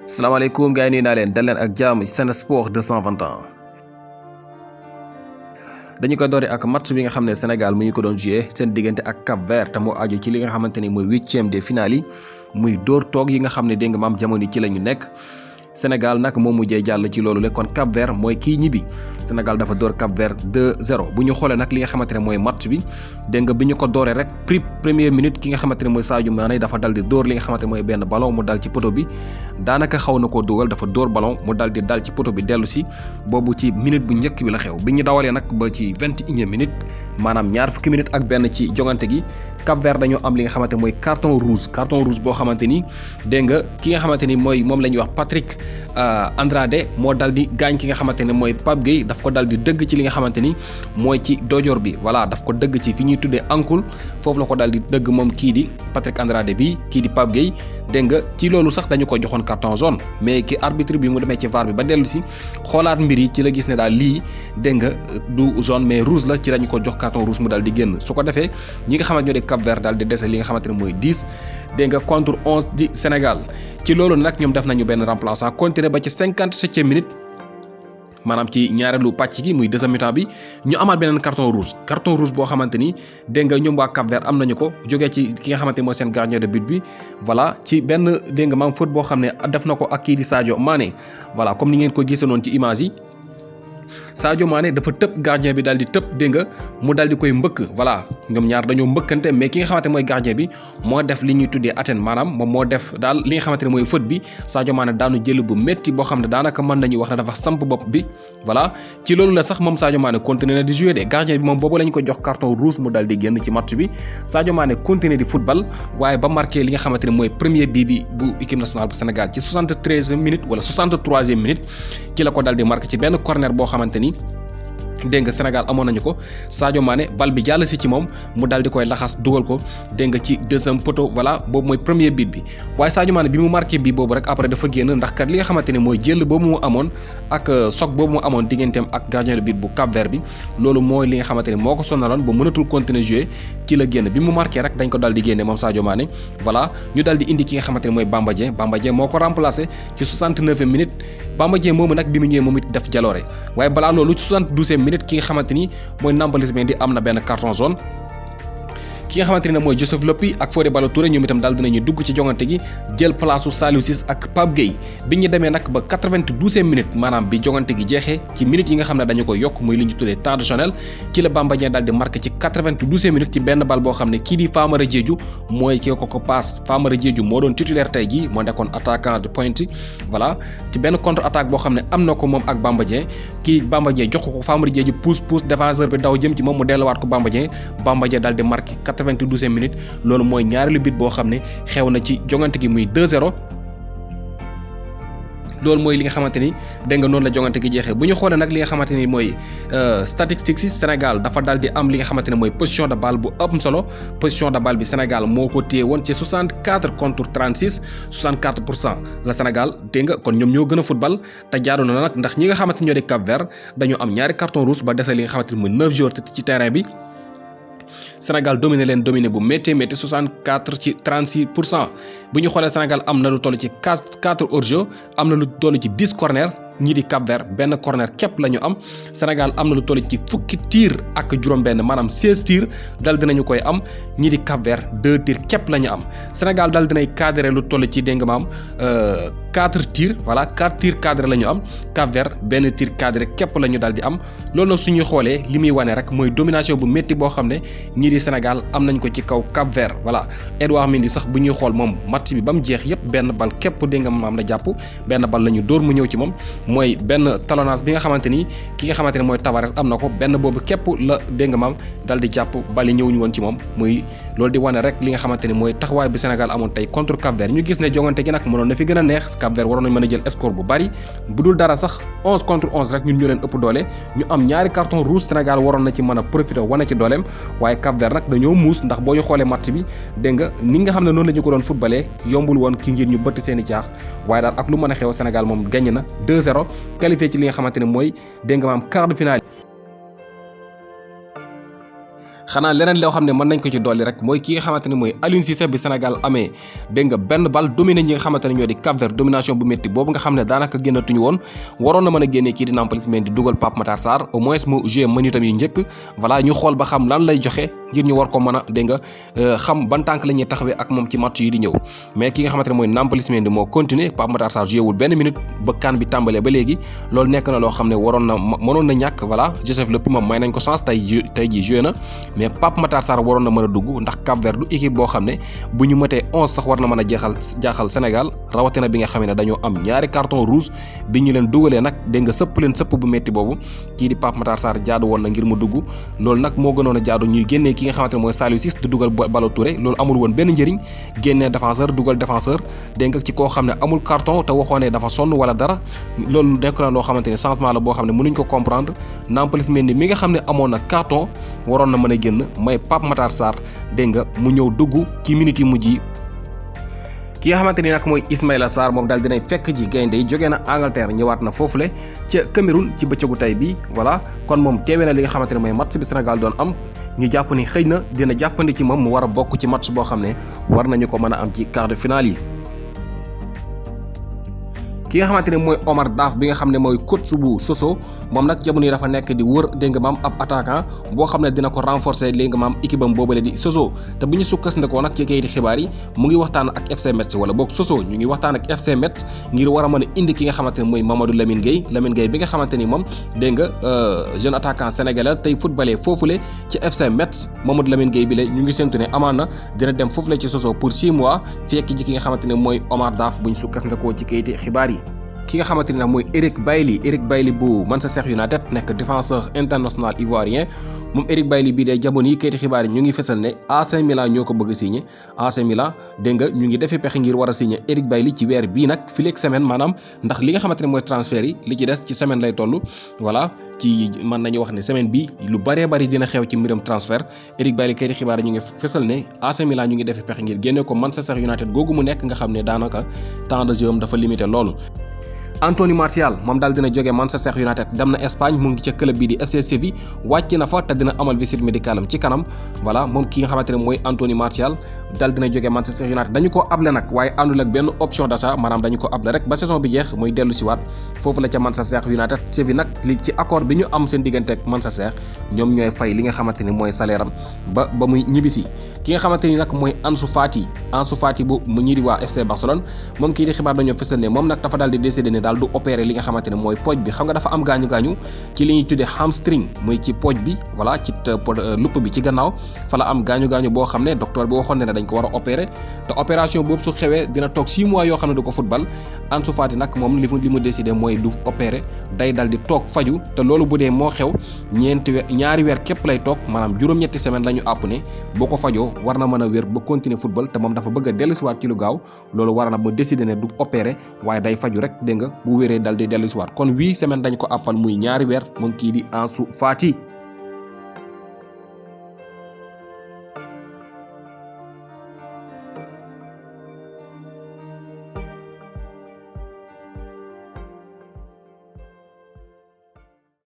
salaamaaleykum gars yi nuyu naa leen dal leen ak jàmm ci Sen Sport 221 dañu ko doore ak match bi nga xam ne Sénégal mu ngi ko doon joué seen diggante ak Cap Vert te moo aju ci li nga xamante ni mooy 8e de finale yi muy dóor toog yi nga xam ne dégg nga maam jamono ci la ñu nekk Sénégal nag moo mujjee jàll ci loolu le kon Cap Vert mooy kii ñibbi Sénégal dafa door Cap Vert 2-0 bu ñu xoolee nag li nga xamante ne mooy match bi dégg nga bi ñu ko dooree rek première minute ki nga xamante ne mooy Sadio Mané dafa dal di dóor li nga xamante ne mooy benn ballon mu dal ci poto bi daanaka xaw na koo dugal dafa dóor ballon mu dal di dal ci poto bi dellu si boobu ci minute bu njëkk bi la xew bi ñu dawalee nag ba ci 21e minute maanaam ñaar fukki minute ak benn ci jongante gi Cap Vert dañoo am li nga xamante mooy carton rouge boo xamante ni dégg nga ki nga xamante ni mooy moom la ñuy wax Patrick Andrade moo dal di gaañ ki nga xamante ne mooy Pape Gueye daf ko dal di dëgg ci li nga xamante ni mooy ci dojoor bi voilà daf ko dëgg ci fi ñuy tuddee ankle foofu la ko dal di dëgg moom kii di Patrick Andrade bi kii di Pape Gueye dégg nga ci loolu sax dañu ko joxoon carton jaune mais ki arbitre bi mu demee ci VAR bi ba dellu si xoolaat mbir yi ci la gis ne daal lii dégg nga du jaune mais rouge la ci lañu ko jox carton rouge mu dal di génn su ko defee ñi nga xamante ñoo di Cap Vert daal di dese li nga xamante ne mooy 10 dégg nga contre 11 di Sénégal ci loolu nag ñoom def nañu benn remplaçant continuer ba ci 57e minute maanaam ci ñaareelu pàcc gi muy deuxième mi-temps bi ñu amaat beneen carton rouge boo xamante ni dégg nga ñoom waa Cap Vert am nañu ko jógee ci ki nga xamante ni mooy seen gardien de but bi voilà ci benn dégg nga maam faute boo xam ne def na ko ak kii di Sadio Mané voilà comme ni ngeen ko gisee noonu ci image yi Sadio Mané dafa tëb gardien bi daal di tëb dégg nga mu daal di koy mbëkk voilà ñoom ñaar dañoo mbëkkante mais ki nga xamante mooy gardien bi moo def li ñuy tuddee Athènes maanaam moom moo def daal li nga xamante ne mooy faute bi Sadio Mané daanu jël bu métti boo xam ne daanaka mën nañu wax ne dafa samp bopp bi voilà ci loolu la sax moom Sadio Mané continuer na di jouer de gardien bi moom boobu lañ ko jox carton rouge mu daal di génn ci match bi Sadio Mané continuer di football waaye ba marqué li nga xamante ne mooy premier bii bi bu équipe nationale bu Sénégal ci 73e minute wala 63e minute ci la ko daal di marqué ci benn corner boo xamante ni dégg nga Sénégal amoon nañu ko Sadio Mané bal bi jàll si ci moom mu daal di koy laxas dugal ko dégg nga ci deuxième poteau voilà boobu mooy premier but bi waaye Sadio Mané bi mu marqué bii boobu rek après dafa génn ndax kat li nga xamante ne mooy jël boobu mu amoon ak choc boobu mu amoon digganteem ak gardien de but bu Cap Vert bi loolu mooy li nga xamante ne moo ko sonaloon ba mënatul continuer jouer ci la génn bi mu marqué rek dañ ko daal di génne moom Sadio Mané voilà ñu daal di indi ki nga xamante ne mooy Bamba Dieng moo ko remplacé ci 69e minute Bamba Dieng moomu nag bi mu ñëwee moom it def jaloore waaye balaa loolu ci 72e minute ki nga xamante ni mooy Nampalys Mendy am na benn carton jaune ki nga xamante ne mooy Joseph Lopy ak Fodé Ballo-Touré ñoom itam daal dinañu dugg ci jongante gi jël place su Saliou Ciss ak Pape Gueye bi ñu demee nag ba 92e minute maanaam bi jongante gi jeexee ci minutes yi nga xam ne dañu koy yokk muy li ñu tuddee temps additionnel ci la Bamba Dieng daal di marqué ci 92e minute ci benn bal boo xam ne kii di Famara Diédhiou mooy ki ko passe Famara Diédhiou moo doon titulaire tey jii moo nekkoon attaquant de pointe voilà ci benn contre attaque boo xam ne am na ko moom ak Bamba Dieng kii Bamba Dieng jox ko Famara Diédhiou pousse défenseur bi daw jëm ci moom mu delluwaat ko Bamba Dieng daal di marqué 92e minute loolu mooy ñaareelu but boo xam ne xew na ci jongante gi muy 2-0 loolu mooy li nga xamante ni dégg nga noonu la jongante gi jeexee bu ñu xoolee nag li nga xamante ni mooy statistiques yi Sénégal dafa daal di am li nga xamante ne mooy position de balle bu ëpp solo position de balle bi Sénégal moo ko téye woon ci 64 contre 36 64% la Sénégal dégg nga kon ñoom ñoo gën a football te jaadu na nag ndax ñi nga xamante ñoo di Cap Vert dañoo am ñaari carton rouge ba dese li nga xamante ni mooy 9 joueurs ci terrain bi Sénégal dominé bu métti 64 ci 36% bu ñu xoolee Sénégal am na lu toll ci 4 hors-jeu am na lu toll ci 10 corner ñii di Cap Vert benn corner képp la ñu am Sénégal am na lu toll ci fukki tir ak juróom-benn maanaam 16 tir dal dinañu koy am ñii di Cap Vert 2 tir képp la ñu am Sénégal dal dinay cadré lu toll ci dégg nga maam 4 tir voilà 4 tir cadré la ñu am Cap Vert benn tir cadré képp la ñu daal di am loolu nag suñuy xoolee li muy wane rek mooy domination bu métti boo xam ne ñii di Sénégal am nañ ko ci kaw Cap Vert voilà Edouard Mendy sax bu ñuy xool moom match bi ba mu jeex yëpp benn bal képp dégg nga maam la jàpp benn bal la ñu dóor mu ñëw ci moom mooy benn talonnage bi nga xamante ni ki nga xamante ne mooy Tavares am na ko benn boobu képp la dégg nga maam dal di jàpp bali ñëwuñu woon ci moom muy loolu di wane rek li nga xamante ni mooy taxawaay bi Sénégal amoon tey contre Cap Vert ñu gis ne jongante gi nag mënoon na fi gën a neex Cap Vert waroon nañ mën a jël score bu bari bu dul dara sax 11 contre 11 rek ñun ñu leen ëpp doole ñu am ñaari carton rouge Sénégal waroon na ci mën a profité wane ci dooleem waaye Cap Vert nag dañoo muus ndax boo ñu xoolee match bi dégg nga ni nga xam ne noonu la ñu ko doon footballé yombul woon ki ngir ñu bëtt seen i caax waaye daal ak lu mën a xew Sénégal moom gagné na 2-0 qualifié ci li nga xamante ne mooy dégg nga maam quart de finale xanaa leneen loo xam ne mën nañ ko ci dolli rek mooy ki nga xamante ne mooy Aliou Cissé bi Sénégal amee dégg nga benn bal dominé ñi nga xamante ne ñoo di Cap-Vert domination bu métti boobu nga xam ne daanaka génnatuñu woon waroon na mën a génnee kii di Nampalys Mendy di dugal Pape Matar Sarr au moins mu joué minutam yi njëkk voilà ñu xool ba xam lan lay joxe ngir ñu war ko mën a dégg nga xam ban tànk la ñuy taxawee ak moom ci match yi di ñëw mais ki nga xamante ne mooy Nampalys Mendy moo continuer Pape Matar Sarr joué wul benn minute ba CAN bi tàmbalee ba léegi loolu nekk na loo xam ne mënoon na ñàkk voilà Joseph Lopi moom may nañ ko chance tey jii joué na mais Pape Matar Sarr waroon na mën a dugg ndax Cap-Vert du équipe boo xam ne bu ñu matee 11 sax war na mën a jaaxal Sénégal rawatina bi nga xam ne dañoo am ñaari carton rouge bi ñu leen dugalee nag dégg nga sëpp bu métti boobu kii di Pape Matar Sarr jaadu woon na ngir mu dugg loolu nag moo gënoon a jaadu ñuy génnee ki nga xamante ne mooy Saliou Ciss di dugal Ballo Touré loolu amul woon benn njëriñ génnee défenseur dugal défenseur dégg nga ci koo xam ne amul carton te waxoo ne dafa sonn wala dara loolu nekk na loo xamante ne changement la boo xam ne mënuñ ko comprendre Nampalys Mendy mi nga xam ne amoon na carton waroon na mën a génn may Pape Matar Sarr dégg nga mu ñëw dugg ci minute yi mujj yi ki nga xamante ni nag mooy Ismaïla Sarr moom daal dinay fekk ji gaynde yi jógee na Angleterre ñëwaat na foofule ca Cameroun ci bëccëgu tey bi voilà kon moom teewee na li nga xamante ne mooy match bi Sénégal doon am ñu jàpp ni xëy na dina jàppandi ci moom mu war a bokk ci match boo xam ne war nañu ko mën a am ci quart de finale yi. ki nga xamante ne mooy Omar Daf bi nga xam ne mooy coach bu Soso moom nag jamono yi dafa nekk di wër dégg nga maam ab attaquant boo xam ne dina ko renforcer léegi nga maam équipe am boobale di Soso te bu ñu sukkandikoo nag ci kayiti xibaar yi mu ngi waxtaan ak FC Metz wala boog Soso ñu ngi waxtaan ak FC Metz ngir war a mën a indi ki nga xamante ne mooy Mamadou Lamine Gueye bi nga xamante ni moom dégg nga jeune attaquant sénégalais tey footballé foofule ci FC Metz Mamadou Lamine Gueye bi la ñu ngi séntu ne amaan na dina dem foofule ci Soso pour 6 mois fekk ji ki nga xamante ne mooy Omar Daf bu ñu sukkandikoo ci kayiti xibaar yi. ki nga xamante ni nag mooy Eric Bailly bu Manchester United nekk défenseur international ivoirien moom Eric Bailly bii de jamono yi kayiti xibaar yi ñu ngi fesal ne AC Milan ñoo ko bëgg a signé AC Milan dégg nga ñu ngi defee pexe ngir war a signé Eric Bailly ci weer bii nag fileeg semaine maanaam ndax li nga xamante ne mooy transfert yi li ci des ci semaine lay toll voilà ci mën nañu wax ne semaine bi lu bëree bëri dina xew ci mbiram transfert Eric Bailly kayiti xibaar yi ñu ngi fesal ne AC Milan ñu ngi defee pexe ngir génne ko Manchester United googu mu nekk nga xam ne daanaka temps de jeu am dafa limité loolu. Anthony Martial moom daal dina jógee Manchester United dem na Espagne mu ngi ca club bi di FC Séville wàcc na fa te dina amal visite médicale am ci kanam voilà moom ki nga xamante ne mooy Anthony Martial daal dina jógee Manchester United dañu ko able nag waaye àndul ak benn option d'achat maanaam dañu ko able rek ba saison bi jeex muy dellu siwaat foofu la ca Manchester United Séville nag li ci accord bi ñu am seen diggante ak Manchester ñoom ñooy fay li nga xamante ni mooy salaire am ba muy ñibbisi ki nga xamante ni nag mooy Ansu Fati bu mu ñii di waa FC Barcelone moom kii di xibaar dañoo fësal ne moom nag dafa daal di décider ne daal du opérer li nga xamante ne mooy pooj bi xam nga dafa am gaañu ci li ñuy tuddee hamstring muy ci pooj bi voilà ci lupp bi ci gannaaw fa la am gaañu boo xam ne docteur bi waxoon ne dañ ko war a opérer te opération boobu su xewee dina toog 6 mois yoo xam ne du ko football Ansu Fati nag moom li mu décider mooy du opérer day dal di toog faju te loolu bu dee moo xew ñaari weer képp lay toog maanaam juróom-ñetti semaine la ñu àpp ne boo ko fajoo war na mën a wér ba continuer football te moom dafa bëgg a dellusiwaat ci lu gaaw loolu war na mu décider ne du opérer waaye day faju rek dégg nga bu wéree dal di dellusiwaat kon 8 semaines dañ ko àppal muy ñaari weer moom kii di Ansu Fati